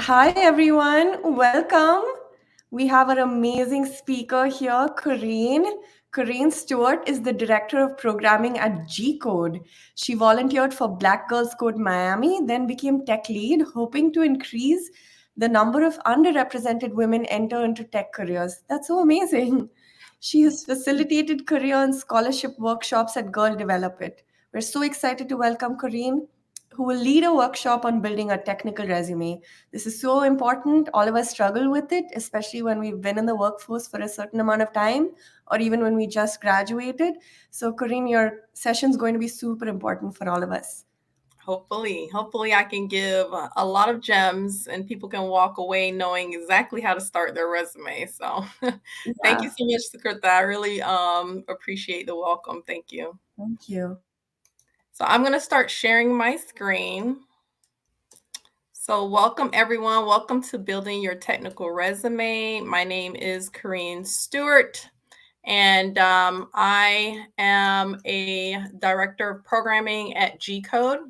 Hi, everyone. Welcome. We have an amazing speaker here, Corrine. Corrine Stewart is the director of programming at G Code. She volunteered for Black Girls Code Miami, then became tech lead, hoping to increase the number of underrepresented women enter into tech careers. That's so amazing. She has facilitated career and scholarship workshops at Girl Develop It. We're so excited to welcome Corrine, who will lead a workshop on building a technical resume. This is so important. All of us struggle with it, especially when we've been in the workforce for a certain amount of time or even when we just graduated. So, Corinne, your session is going to be super important for all of us. Hopefully I can give a lot of gems and people can walk away knowing exactly how to start their resume. So thank you Yeah, so much, Sukrita. I really appreciate the welcome. Thank you. thank you. So I'm going to start sharing my screen. So welcome everyone. Welcome to Building Your Technical Resume. My name is Corrine Stewart. And I am a director of programming at G Code.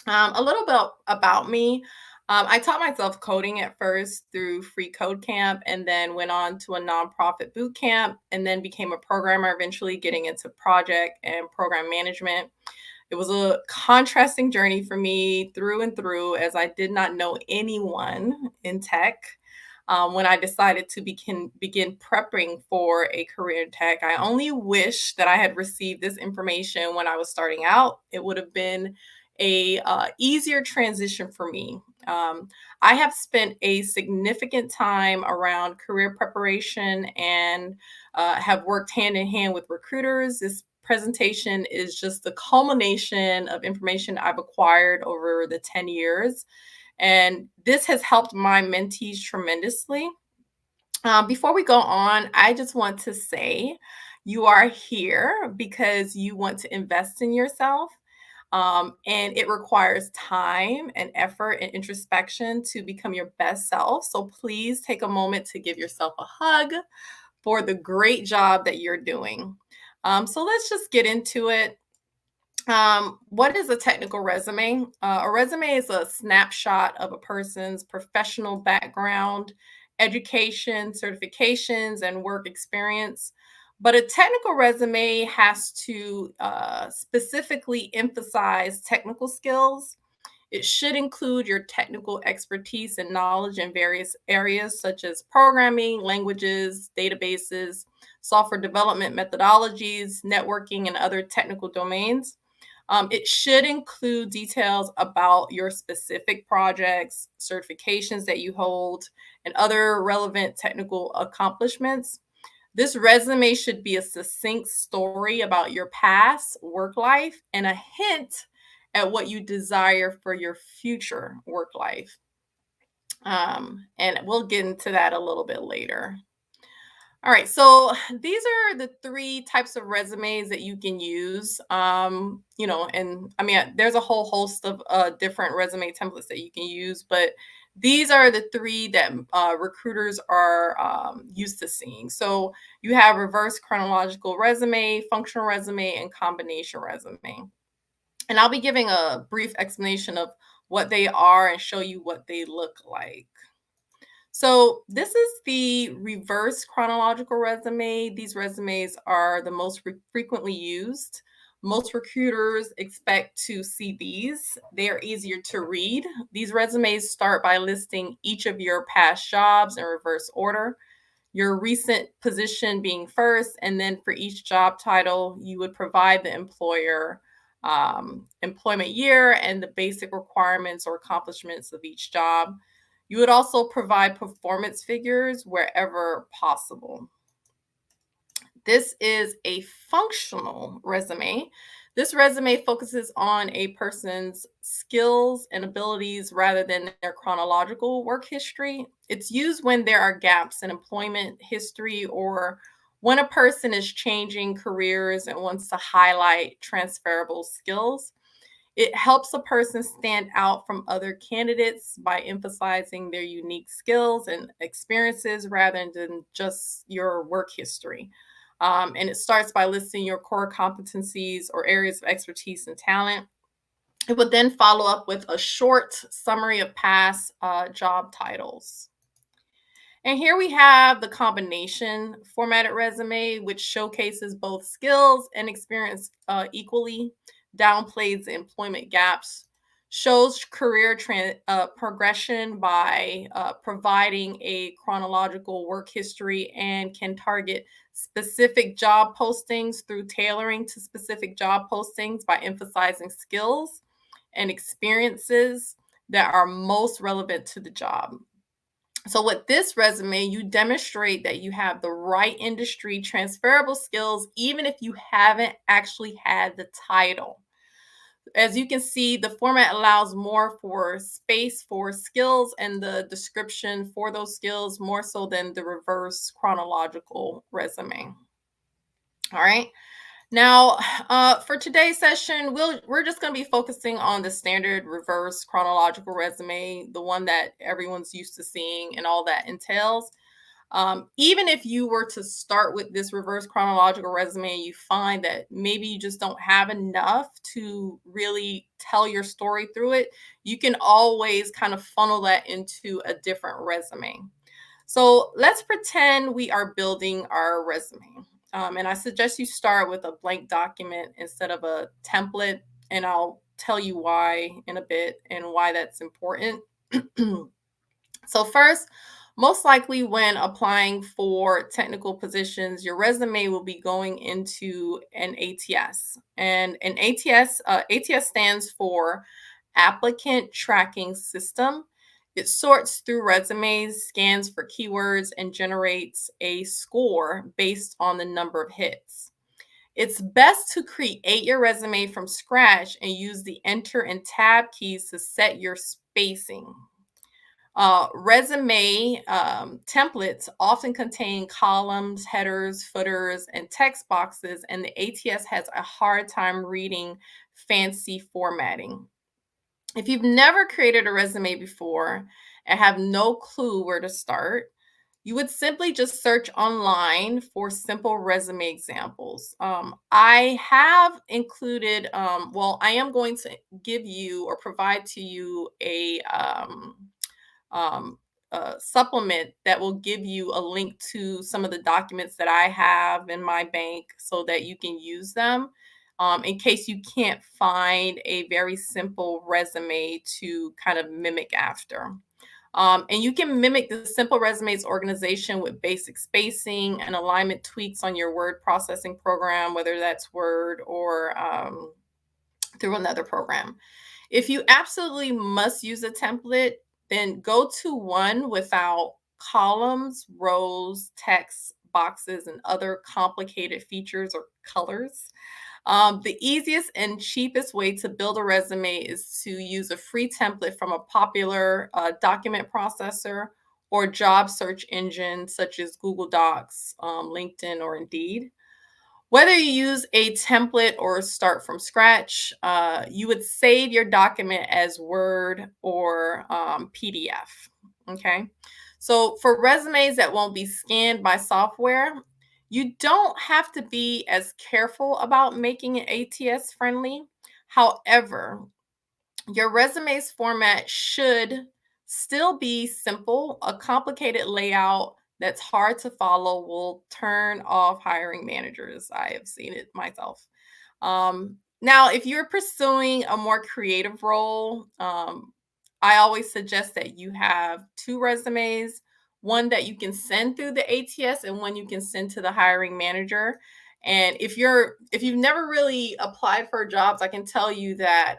A little bit about me. I taught myself coding at first through Free Code Camp and then went on to a nonprofit boot camp and then became a programmer, eventually getting into project and program management. It was a contrasting journey for me through and through as I did not know anyone in tech. When I decided to begin prepping for a career in tech, I only wish that I had received this information when I was starting out. It would have been a easier transition for me. Um, I have spent a significant time around career preparation and have worked hand in hand with recruiters. This presentation is just the culmination of information I've acquired over the 10 years. And this has helped my mentees tremendously. Before we go on, I just want to say you are here because you want to invest in yourself. And it requires time and effort and introspection to become your best self. So please take a moment to give yourself a hug for the great job that you're doing. So let's just get into it. What is a technical resume? A resume is a snapshot of a person's professional background, education, certifications, and work experience. But a technical resume has to specifically emphasize technical skills. It should include your technical expertise and knowledge in various areas such as programming, languages, databases, software development methodologies, networking, and other technical domains. It should include details about your specific projects, certifications that you hold, and other relevant technical accomplishments. This resume should be a succinct story about your past work life and a hint at what you desire for your future work life. And we'll get into that a little bit later. All right, so these are the three types of resumes that you can use. And I mean, there's a whole host of different resume templates that you can use, but these are the three that recruiters are used to seeing. So you have reverse chronological resume, functional resume, and combination resume. And I'll be giving a brief explanation of what they are and show you what they look like. So this is the reverse chronological resume. These resumes are the most frequently used. Most recruiters expect to see these. They are easier to read. These resumes start by listing each of your past jobs in reverse order, your recent position being first, and then for each job title, you would provide the employer employment year and the basic requirements or accomplishments of each job. You would also provide performance figures wherever possible. This is a functional resume. This resume focuses on a person's skills and abilities rather than their chronological work history. It's used when there are gaps in employment history or when a person is changing careers and wants to highlight transferable skills. It helps a person stand out from other candidates by emphasizing their unique skills and experiences rather than just your work history. And it starts by listing your core competencies or areas of expertise and talent. It would then follow up with a short summary of past job titles. And here we have the combination formatted resume, which showcases both skills and experience equally, downplays the employment gaps, shows career progression by providing a chronological work history, and can target specific job postings through tailoring to specific job postings by emphasizing skills and experiences that are most relevant to the job. So with this resume, you demonstrate that you have the right industry transferable skills, even if you haven't actually had the title. As you can see, the format allows more for space for skills and the description for those skills more so than the reverse chronological resume. All right. Now, for today's session, we're just going to be focusing on the standard reverse chronological resume, the one that everyone's used to seeing and all that entails. Even if you were to start with this reverse chronological resume, you find that maybe you just don't have enough to really tell your story through it, you can always kind of funnel that into a different resume. So let's pretend we are building our resume. And I suggest you start with a blank document instead of a template. And I'll tell you why in a bit and why that's important. So, first, most likely when applying for technical positions, your resume will be going into an ATS. And an ATS stands for Applicant Tracking System. It sorts through resumes, scans for keywords, and generates a score based on the number of hits. It's best to create your resume from scratch and use the Enter and Tab keys to set your spacing. Resume templates often contain columns, headers, footers, and text boxes, and the ATS has a hard time reading fancy formatting. If you've never created a resume before and have no clue where to start, you would simply just search online for simple resume examples. I have included, I am going to give you or provide to you um, a supplement that will give you a link to some of the documents that I have in my bank so that you can use them in case you can't find a very simple resume to kind of mimic after. And you can mimic the simple resumes organization with basic spacing and alignment tweaks on your word processing program, whether that's Word or through another program. If you absolutely must use a template, then go to one without columns, rows, text, boxes, and other complicated features or colors. The easiest and cheapest way to build a resume is to use a free template from a popular document processor or job search engine such as Google Docs, LinkedIn, or Indeed. Whether you use a template or start from scratch, you would save your document as Word or PDF. Okay. So for resumes that won't be scanned by software, you don't have to be as careful about making it ATS friendly. However, your resume's format should still be simple. A complicated layout that's hard to follow will turn off hiring managers. I have seen it myself. Now, if you're pursuing a more creative role, I always suggest that you have two resumes, one that you can send through the ATS and one you can send to the hiring manager. And if you've never really applied for jobs, I can tell you that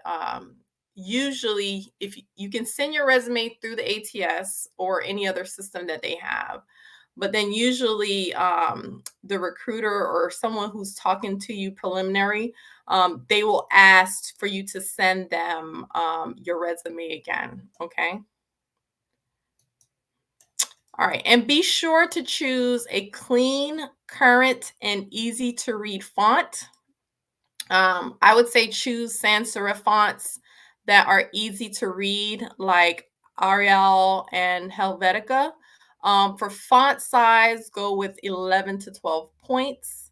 usually if you can send your resume through the ATS or any other system that they have, but then usually the recruiter or someone who's talking to you preliminary, they will ask for you to send them your resume again. Okay. All right. And be sure to choose a clean, current, and easy to read font. I would say choose sans serif fonts that are easy to read, like Arial and Helvetica. For font size, go with 11 to 12 points.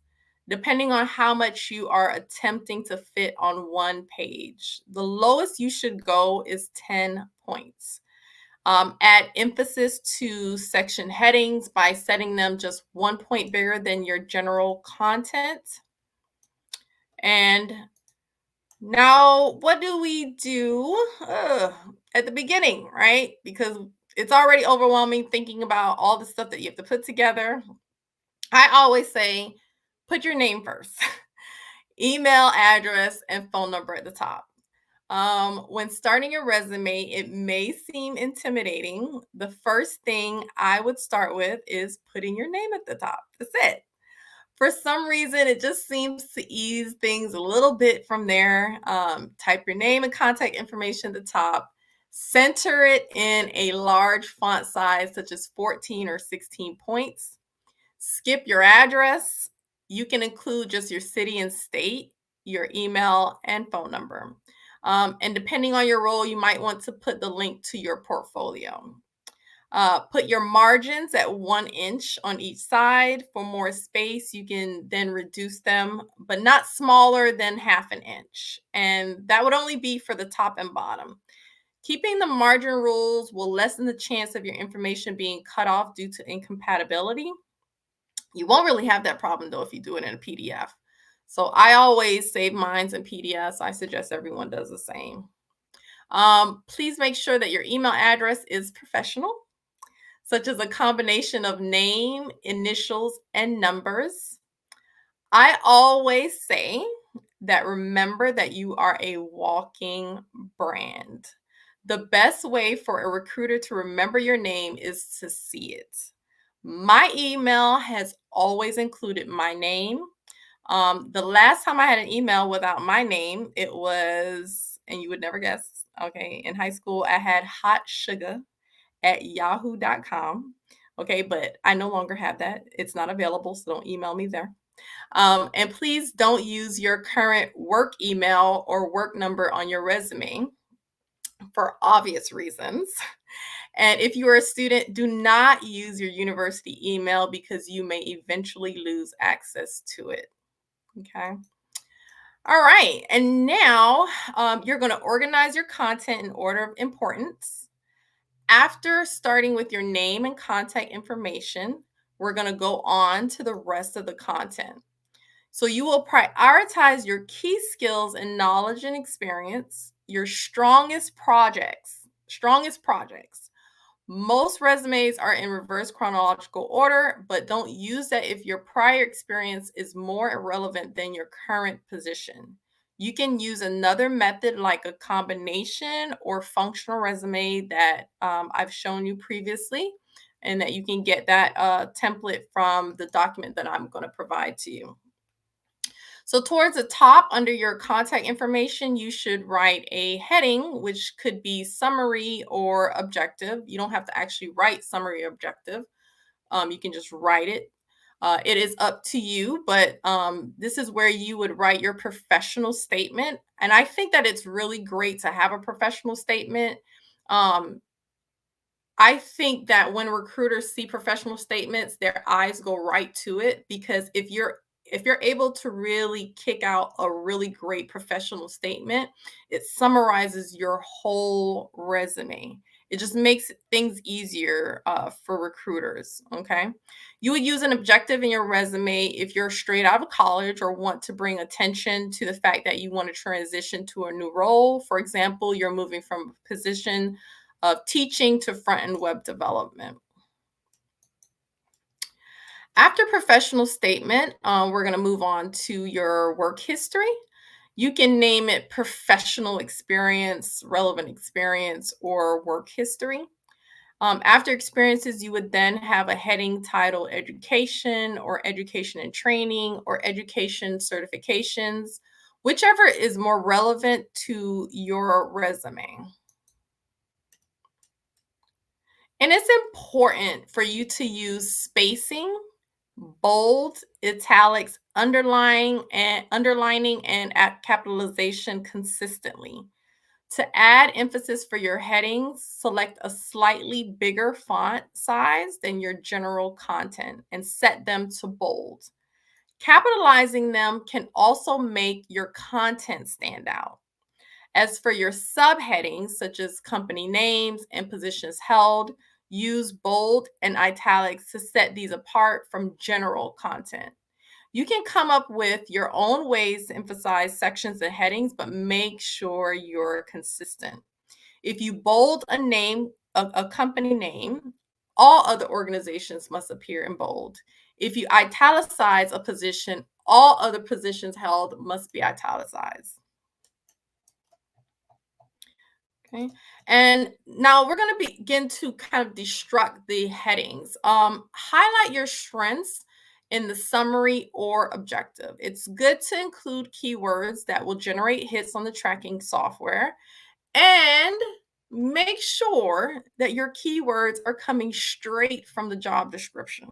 depending on how much you are attempting to fit on one page. The lowest you should go is 10 points. Add emphasis to section headings by setting them just 1 point bigger than your general content. And now, what do we do at the beginning, right? Because it's already overwhelming thinking about all the stuff that you have to put together. I always say, put your name first, email address, and phone number at the top. When starting your resume, it may seem intimidating. The first thing I would start with is putting your name at the top. That's it. For some reason, it just seems to ease things a little bit from there. Type your name and contact information at the top. Center it in a large font size, such as 14 or 16 points. Skip your address. You can include just your city and state, your email, and phone number. And depending on your role, you might want to put the link to your portfolio. Put your margins at 1 inch on each side. For more space, you can then reduce them, but not smaller than 1/2 inch. And that would only be for the top and bottom. Keeping the margin rules will lessen the chance of your information being cut off due to incompatibility. You won't really have that problem though if you do it in a PDF. So I always save mines in PDFs. I suggest everyone does the same. Please make sure that your email address is professional, such as a combination of name, initials, and numbers. I always say that remember that you are a walking brand. The best way for a recruiter to remember your name is to see it. My email has always included my name. The last time I had an email without my name, it was, and you would never guess, okay, in high school, I had hot sugar at yahoo.com. Okay, but I no longer have that. It's not available, so don't email me there. And please don't use your current work email or work number on your resume for obvious reasons. And if you are a student, do not use your university email because you may eventually lose access to it. Okay. All right. And now you're going to organize your content in order of importance. After starting with your name and contact information, we're going to go on to the rest of the content. So you will prioritize your key skills and knowledge and experience, your strongest projects. Most resumes are in reverse chronological order, but don't use that if your prior experience is more irrelevant than your current position. You can use another method like a combination or functional resume that I've shown you previously, and that you can get that template from the document that I'm going to provide to you. So towards the top under your contact information, you should write a heading, which could be summary or objective. You don't have to actually write summary or objective. You can just write it. It is up to you, but this is where you would write your professional statement. And I think that it's really great to have a professional statement. I think that when recruiters see professional statements, their eyes go right to it, because if you're able to really kick out a really great professional statement, it summarizes your whole resume. It just makes things easier for recruiters. Okay. You would use an objective in your resume if you're straight out of college or want to bring attention to the fact that you want to transition to a new role. For example, you're moving from a position of teaching to front-end web development. After professional statement, we're going to move on to your work history. You can name it professional experience, relevant experience, or work history. After experiences, you would then have a heading titled education or education and training or education certifications, whichever is more relevant to your resume. And it's important for you to use spacing, bold, italics, underlining, and capitalization consistently. To add emphasis for your headings, select a slightly bigger font size than your general content and set them to bold. Capitalizing them can also make your content stand out. As for your subheadings, such as company names and positions held, use bold and italics to set these apart from general content. You can come up with your own ways to emphasize sections and headings, but make sure you're consistent. If you bold a name, a company name, all other organizations must appear in bold. If you italicize a position, all other positions held must be italicized. Okay. And now we're going to begin to kind of destruct the headings. Highlight your strengths in the summary or objective. It's good to include keywords that will generate hits on the tracking software, and make sure that your keywords are coming straight from the job description.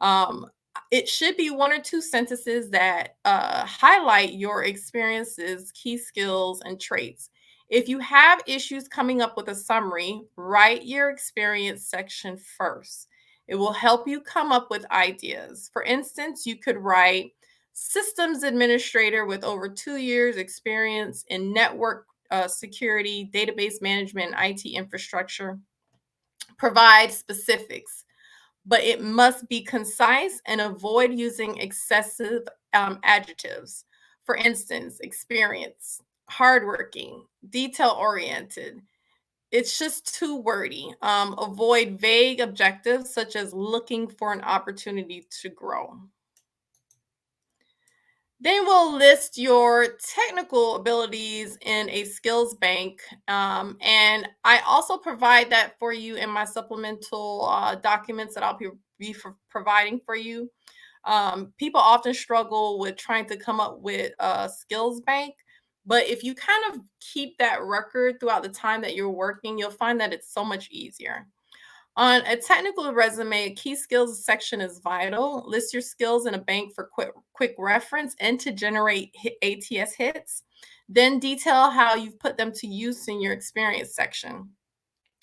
Um, it should be one or two sentences that highlight your experiences, key skills, and traits. If you have issues coming up with a summary, write your experience section first. It will help you come up with ideas. For instance, you could write systems administrator with over 2 years experience in network security, database management, IT infrastructure. Provide specifics, but it must be concise and avoid using excessive adjectives. For instance, experience, hardworking, detail oriented. It's just too wordy. Avoid vague objectives such as looking for an opportunity to grow. Then we'll list your technical abilities in a skills bank. And I also provide that for you in my supplemental documents that I'll be providing for you. People often struggle with trying to come up with a skills bank. But if you kind of keep that record throughout the time that you're working, you'll find that it's so much easier. On a technical resume, a key skills section is vital. List your skills in a bank for quick reference and to generate ATS hits. Then detail how you've put them to use in your experience section.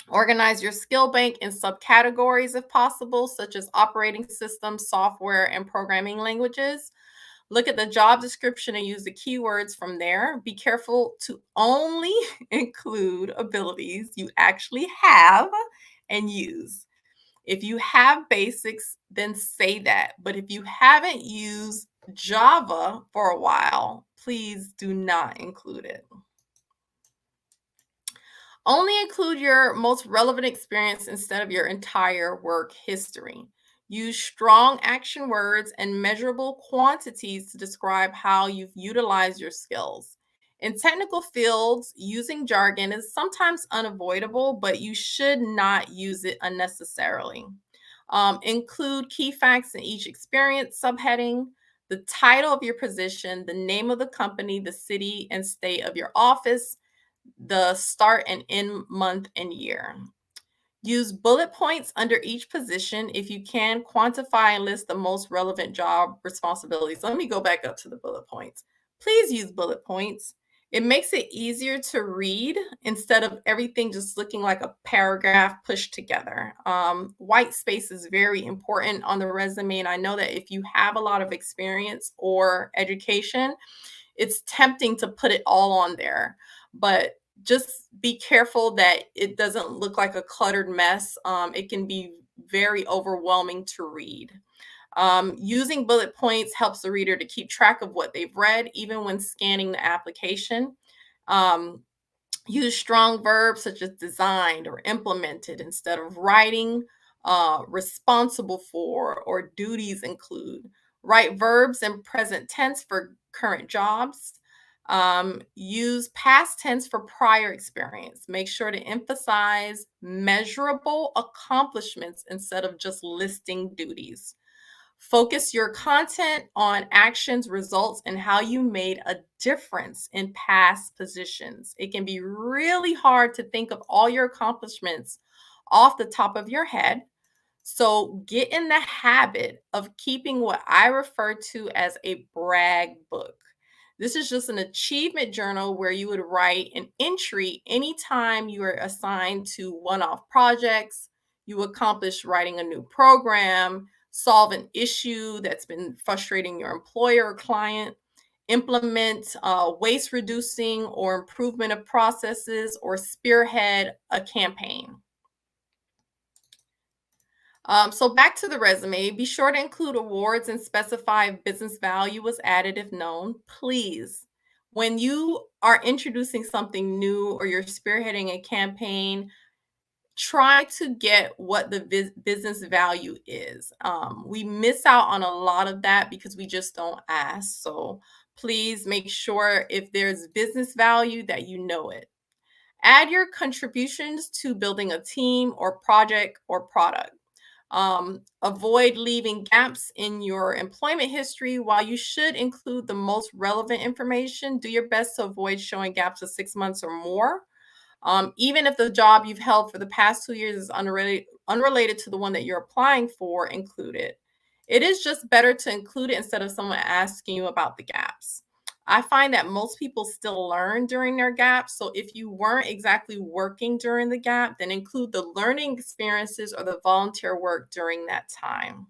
Organize your skill bank in subcategories if possible, such as operating systems, software, and programming languages. Look at the job description and use the keywords from there. Be careful to only include abilities you actually have and use. If you have basics, then say that. But if you haven't used Java for a while, please do not include it. Only include your most relevant experience instead of your entire work history. Use strong action words and measurable quantities to describe how you've utilized your skills. In technical fields, using jargon is sometimes unavoidable, but you should not use it unnecessarily. Include key facts in each experience subheading, the title of your position, the name of the company, the city and state of your office, the start and end month and year. Use bullet points under each position. If you can, quantify and list the most relevant job responsibilities. Let me go back up to the bullet points. Please use bullet points. It makes it easier to read instead of everything just looking like a paragraph pushed together. White space is very important on the resume. And I know that if you have a lot of experience or education, it's tempting to put it all on there. But just be careful that it doesn't look like a cluttered mess. It can be very overwhelming to read. Using bullet points helps the reader to keep track of what they've read, even when scanning the application. Um, Use strong verbs such as designed or implemented instead of writing, responsible for, or duties include. Write verbs in present tense for current jobs. Use past tense for prior experience. Make sure to emphasize measurable accomplishments instead of just listing duties. Focus your content on actions, results, and how you made a difference in past positions. It can be really hard to think of all your accomplishments off the top of your head. So get in the habit of keeping what I refer to as a brag book. This is just an achievement journal where you would write an entry anytime you are assigned to one off projects, you accomplish writing a new program, solve an issue that's been frustrating your employer or client, implement waste reducing or improvement of processes, or spearhead a campaign. So back to the resume, be sure to include awards and specify if business value was added if known. Please, when you are introducing something new or you're spearheading a campaign, try to get what the business value is. We miss out on a lot of that because we just don't ask. So please make sure if there's business value that you know it. Add your contributions to building a team or project or product. Avoid leaving gaps in your employment history. While you should include the most relevant information, do your best to avoid showing gaps of 6 months or more. Even if the job you've held for the past 2 years is unrelated to the one that you're applying for, include it. It is just better to include it instead of someone asking you about the gaps. I find that most people still learn during their gaps. So if you weren't exactly working during the gap, then include the learning experiences or the volunteer work during that time.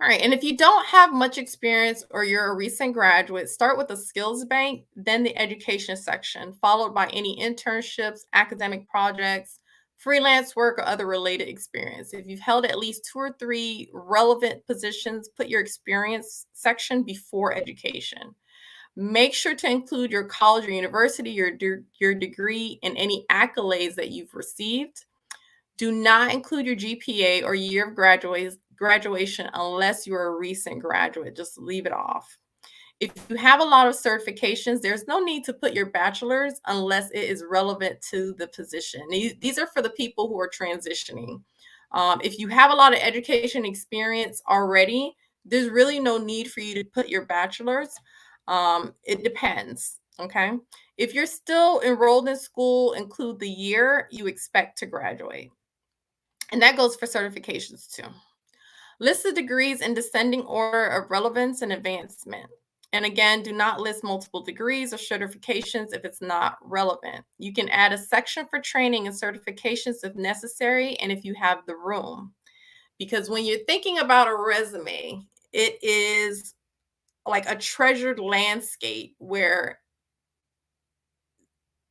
All right. And if you don't have much experience or you're a recent graduate, start with the skills bank, then the education section, followed by any internships, academic projects, freelance work, or other related experience. If you've held at least 2 or 3 relevant positions, put your experience section before education. Make sure to include your college or university, your degree, and any accolades that you've received. Do not include your GPA or year of graduation unless you're a recent graduate. Just leave it off. If you have a lot of certifications, there's no need to put your bachelor's unless it is relevant to the position. These are for the people who are transitioning. If you have a lot of education experience already, there's really no need for you to put your bachelor's. It depends. Okay. If you're still enrolled in school, include the year you expect to graduate. And that goes for certifications too. List the degrees in descending order of relevance and advancement. And again, do not list multiple degrees or certifications if it's not relevant. You can add a section for training and certifications if necessary and if you have the room. Because when you're thinking about a resume, it is like a treasured landscape where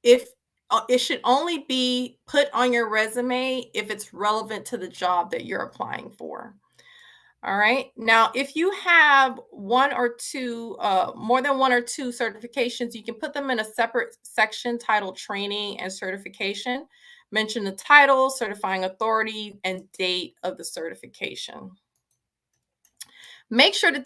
if it should only be put on your resume if it's relevant to the job that you're applying for. All right. Now, if you have one or two, more than 1 or 2 certifications, you can put them in a separate section titled training and certification. Mention the title, certifying authority, and date of the certification. Make sure to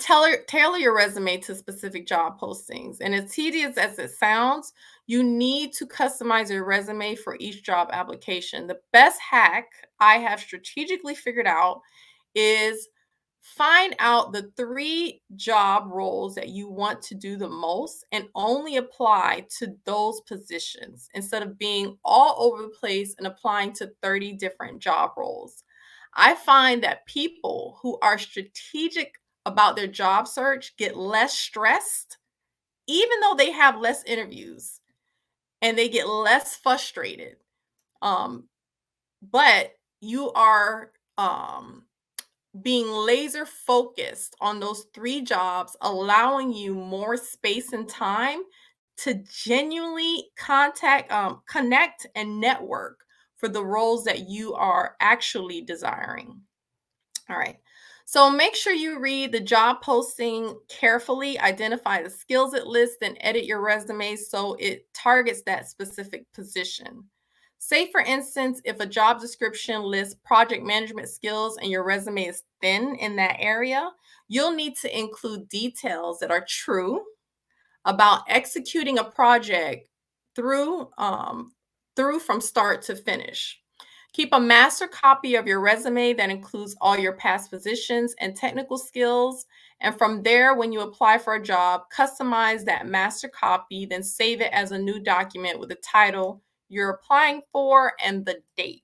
tailor your resume to specific job postings. And as tedious as it sounds, you need to customize your resume for each job application. The best hack I have strategically figured out is find out the 3 job roles that you want to do the most and only apply to those positions instead of being all over the place and applying to 30 different job roles. I find that people who are strategic about their job search get less stressed, even though they have less interviews, and they get less frustrated. Um, but you are being laser focused on those 3 jobs, allowing you more space and time to genuinely connect, and network for the roles that you are actually desiring. All right. So make sure you read the job posting carefully, identify the skills it lists, and edit your resume so it targets that specific position. Say, for instance, if a job description lists project management skills and your resume is thin in that area, you'll need to include details that are true about executing a project through from start to finish. Keep a master copy of your resume that includes all your past positions and technical skills. And from there, when you apply for a job, customize that master copy, then save it as a new document with the title you're applying for and the date.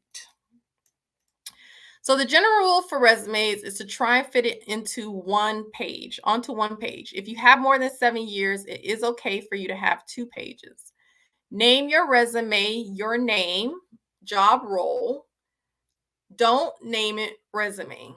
So the general rule for resumes is to try and fit it onto one page. If you have more than 7 years, it is okay for you to have 2 pages. Name your resume, your name, job role, don't name it resume.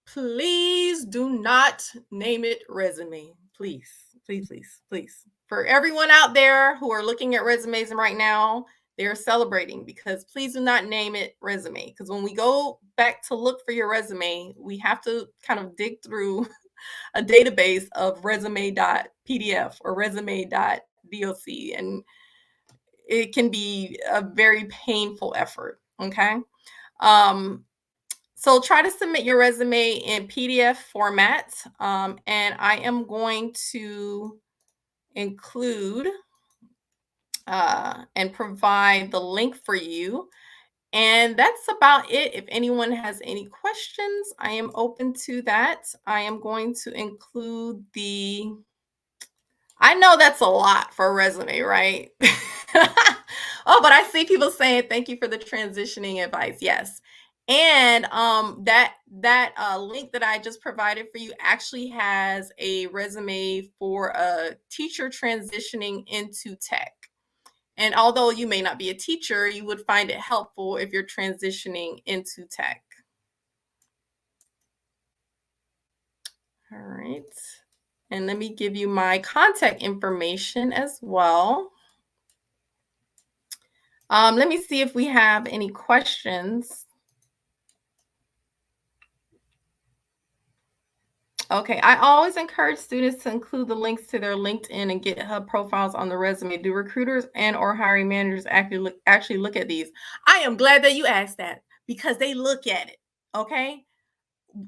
Please do not name it resume. Please, please, please, please. For everyone out there who are looking at resumes right now, they're celebrating, because please do not name it resume. Because when we go back to look for your resume, we have to kind of dig through a database of resume.pdf or resume.doc, and it can be a very painful effort. Okay. Um, so try to submit your resume in PDF format. And I am going to include and provide the link for you. And that's about it. If anyone has any questions, I am open to that. I am going to include I know that's a lot for a resume, right? Oh, but I see people saying thank you for the transitioning advice. Yes. And that link that I just provided for you actually has a resume for a teacher transitioning into tech. And although you may not be a teacher, you would find it helpful if you're transitioning into tech. All right. And let me give you my contact information as well. Let me see if we have any questions. Okay, I always encourage students to include the links to their LinkedIn and GitHub profiles on the resume. Do recruiters and or hiring managers actually look at these? I am glad that you asked that, because they look at it. Okay.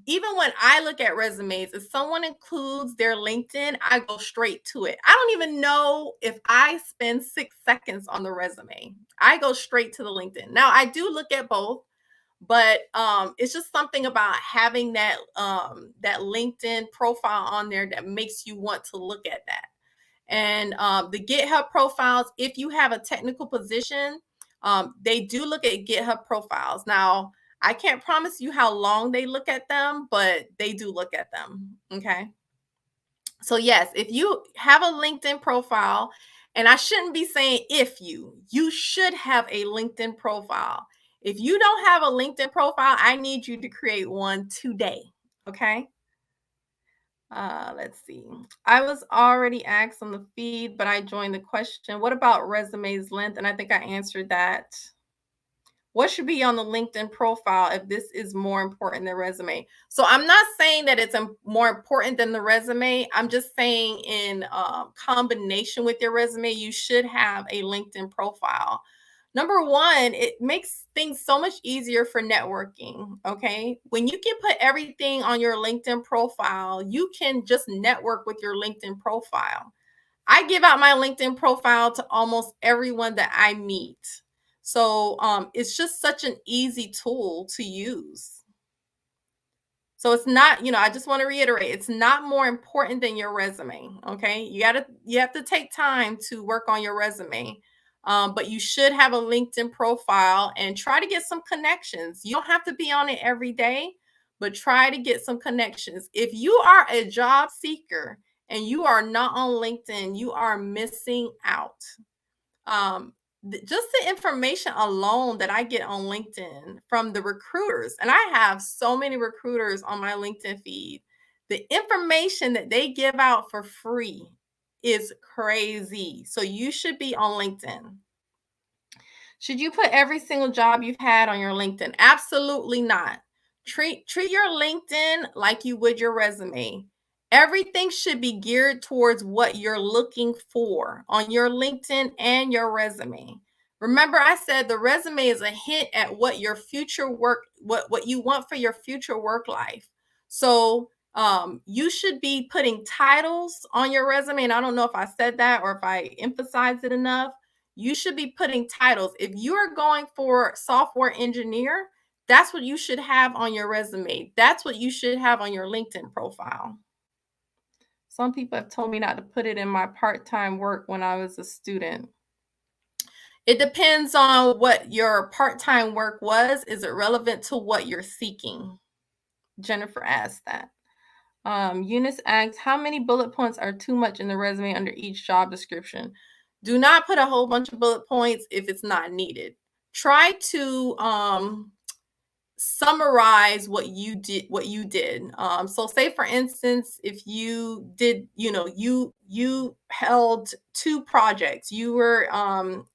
Even when I look at resumes, if someone includes their LinkedIn, I go straight to it. I don't even know if I spend 6 seconds on the resume. I go straight to the LinkedIn. Now, I do look at both, but it's just something about having that LinkedIn profile on there that makes you want to look at that. And the GitHub profiles, if you have a technical position, they do look at GitHub profiles. Now, I can't promise you how long they look at them, but they do look at them. Okay. So, yes, if you have a LinkedIn profile, and I shouldn't be saying if you should have a LinkedIn profile. If you don't have a LinkedIn profile, I need you to create one today. Okay. Let's see. I was already asked on the feed, but I joined the question. What about resume's length? And I think I answered that. What should be on the LinkedIn profile if this is more important than resume? So I'm not saying that it's more important than the resume. I'm just saying in combination with your resume, you should have a LinkedIn profile. Number one, it makes things so much easier for networking. Okay. When you can put everything on your LinkedIn profile, you can just network with your LinkedIn profile. I give out my LinkedIn profile to almost everyone that I meet. So it's just such an easy tool to use. So it's not, I just want to reiterate, it's not more important than your resume. Okay. You have to take time to work on your resume. But you should have a LinkedIn profile and try to get some connections. You don't have to be on it every day, but try to get some connections. If you are a job seeker and you are not on LinkedIn, you are missing out. Um, just the information alone that I get on LinkedIn from the recruiters, and I have so many recruiters on my LinkedIn feed, the information that they give out for free is crazy. So you should be on LinkedIn. Should you put every single job you've had on your LinkedIn? Absolutely not. Treat your LinkedIn like you would your resume. Everything should be geared towards what you're looking for on your LinkedIn and your resume. Remember, I said the resume is a hint at what your future work, what you want for your future work life. So you should be putting titles on your resume. And I don't know if I said that or if I emphasized it enough. You should be putting titles. If you are going for software engineer, that's what you should have on your resume. That's what you should have on your LinkedIn profile. Some people have told me not to put it in my part-time work when I was a student. It depends on what your part-time work was. Is it relevant to what you're seeking? Jennifer asked that. Eunice asks, how many bullet points are too much in the resume under each job description? Do not put a whole bunch of bullet points if it's not needed. Try to summarize what you did. So say for instance, if you did, you held two projects, um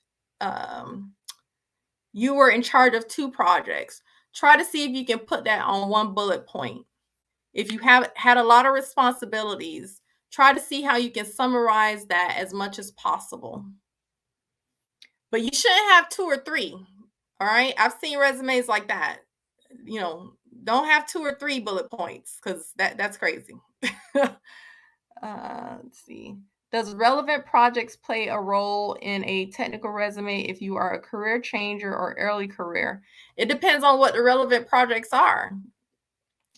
you were in charge of two projects. Try to see if you can put that on one bullet point. If you have had a lot of responsibilities, try to see how you can summarize that as much as possible. But you shouldn't have two or three. All right. I've seen resumes like that. Don't have two or three bullet points because that's crazy. Let's see. Does relevant projects play a role in a technical resume if you are a career changer or early career? It depends on what the relevant projects are.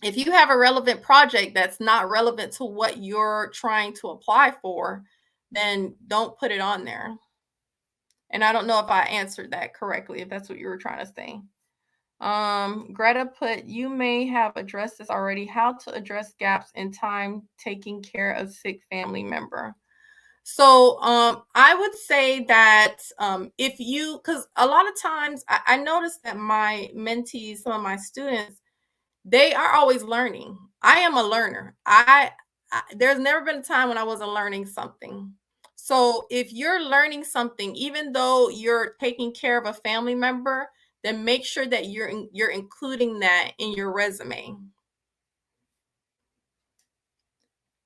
If you have a relevant project that's not relevant to what you're trying to apply for, then don't put it on there. And I don't know if I answered that correctly, if that's what you were trying to say. Greta put, you may have addressed this already. How to address gaps in time taking care of sick family member. So I would say that if you, because a lot of times I noticed that my mentees, some of my students, they are always learning. I am a learner. There's never been a time when I wasn't learning something. So if you're learning something, even though you're taking care of a family member, then make sure that you're including that in your resume.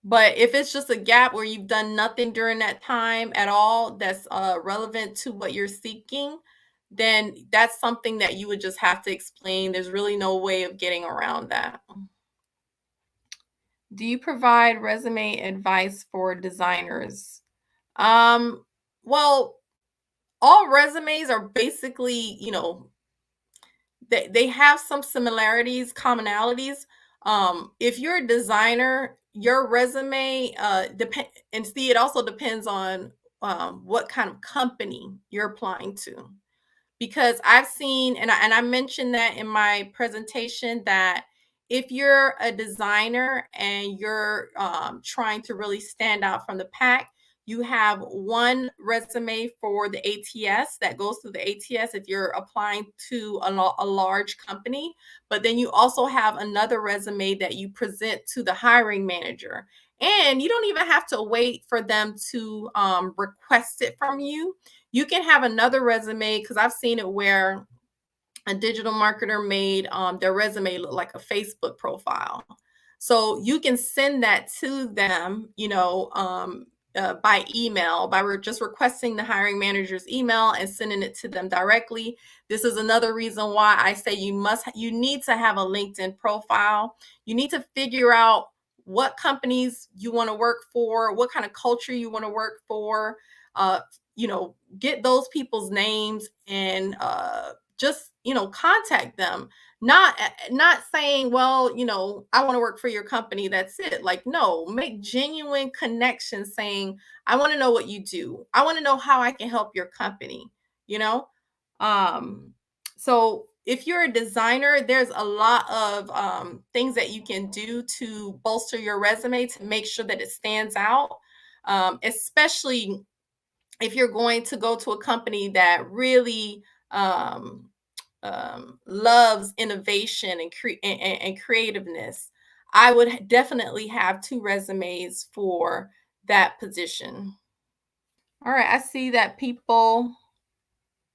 But if it's just a gap where you've done nothing during that time at all that's relevant to what you're seeking, then that's something that you would just have to explain. There's really no way of getting around that. Do you provide resume advice for designers? Well, all resumes are basically, they have some similarities, commonalities. If you're a designer, your resume depend and see it also depends on what kind of company you're applying to. Because I've seen, and I mentioned that in my presentation, that if you're a designer and you're trying to really stand out from the pack, you have one resume for the ATS that goes through the ATS if you're applying to a large company, but then you also have another resume that you present to the hiring manager. And you don't even have to wait for them to request it from you. You can have another resume, because I've seen it where a digital marketer made their resume look like a Facebook profile. So you can send that to them, by email, by just requesting the hiring manager's email and sending it to them directly. This is another reason why I say you need to have a LinkedIn profile. You need to figure out what companies you want to work for, what kind of culture you want to work for. Uh, get those people's names and just contact them. Not saying, well, I want to work for your company, that's it. Like, no, make genuine connections saying, I want to know what you do, I want to know how I can help your company. you know um so if you're a designer, there's a lot of things that you can do to bolster your resume to make sure that it stands out, especially if you're going to go to a company that really loves innovation and creativeness. I would definitely have two resumes for that position. All right, I see that people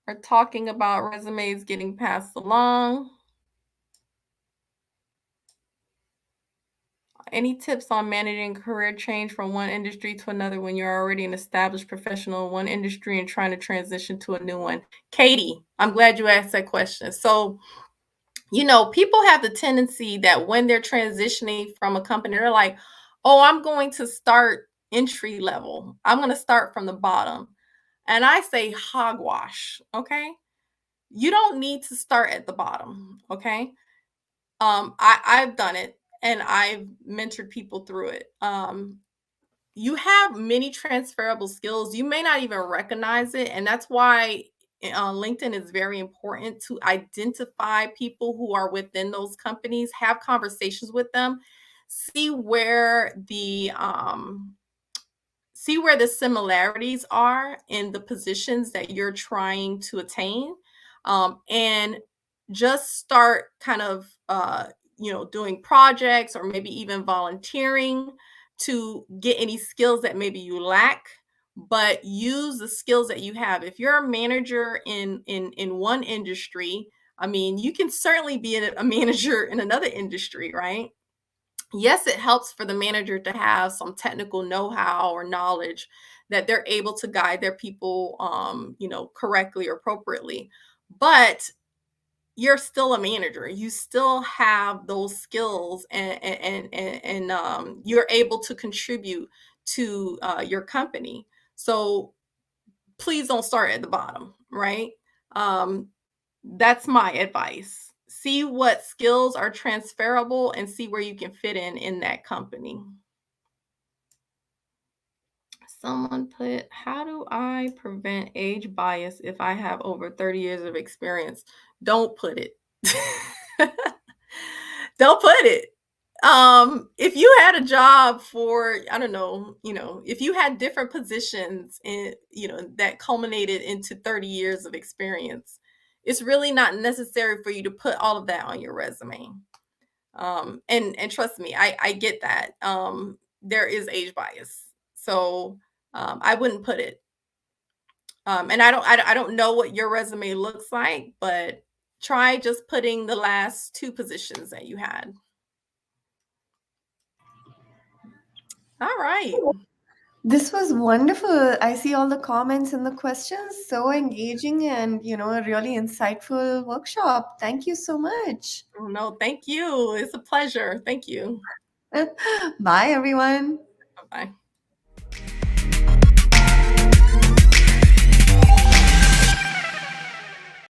are talking about resumes getting passed along. Any tips on managing career change from one industry to another when you're already an established professional in one industry and trying to transition to a new one? Katie, I'm glad you asked that question. So, people have the tendency that when they're transitioning from a company, they're like, oh, I'm going to start entry level, I'm going to start from the bottom. And I say, hogwash. Okay. You don't need to start at the bottom. Okay. I've done it and I've mentored people through it. You have many transferable skills. You may not even recognize it. And that's why LinkedIn is very important to identify people who are within those companies, have conversations with them, see where the similarities are in the positions that you're trying to attain. And just start kind of doing projects or maybe even volunteering to get any skills that maybe you lack, but use the skills that you have. If you're a manager in one industry, I mean, you can certainly be a manager in another industry, right? Yes, it helps for the manager to have some technical know-how or knowledge that they're able to guide their people correctly or appropriately. But you're still a manager. You still have those skills, and you're able to contribute to your company. So please don't start at the bottom, right? Um, that's my advice. See what skills are transferable and see where you can fit in that company. Someone put, how do I prevent age bias if I have over 30 years of experience? Don't put it. Don't put it. If you had a job for, I don't know, if you had different positions in, that culminated into 30 years of experience, it's really not necessary for you to put all of that on your resume. And trust me, I get that. There is age bias. So I wouldn't put it. And I don't know what your resume looks like, but try just putting the last 2 positions that you had. All right. This was wonderful. I see all the comments and the questions. So engaging and, a really insightful workshop. Thank you so much. Oh, no, thank you. It's a pleasure. Thank you. Bye, everyone. Bye-bye.